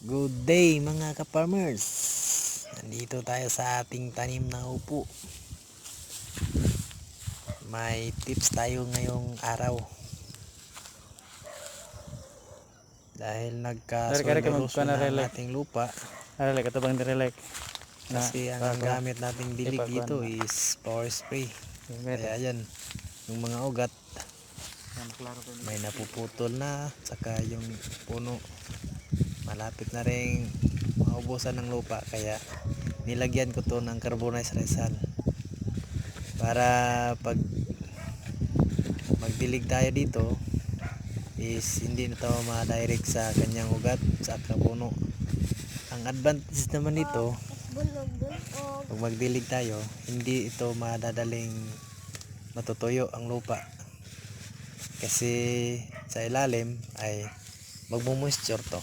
Good day mga ka-farmers. Nandito tayo sa ating tanim na upo. May tips tayo ngayong araw. Dahil nagka-soil-erosion na ang ating lupa. Relek atau bang direlek. Kasi ang gamit nating dilig dito is power spray. Kaya yan, yung mga ugat may napuputol na, saka yung puno malapit na rin maubusan ng lupa, kaya nilagyan ko to ng carbonized resal para pag magdilig tayo dito is hindi na to ma-direct sa kanyang ugat sa puno. Ang advantage naman nito, pag magdilig tayo, hindi ito madadaling matutuyo ang lupa kasi sa ilalim ay magmo-moisture to.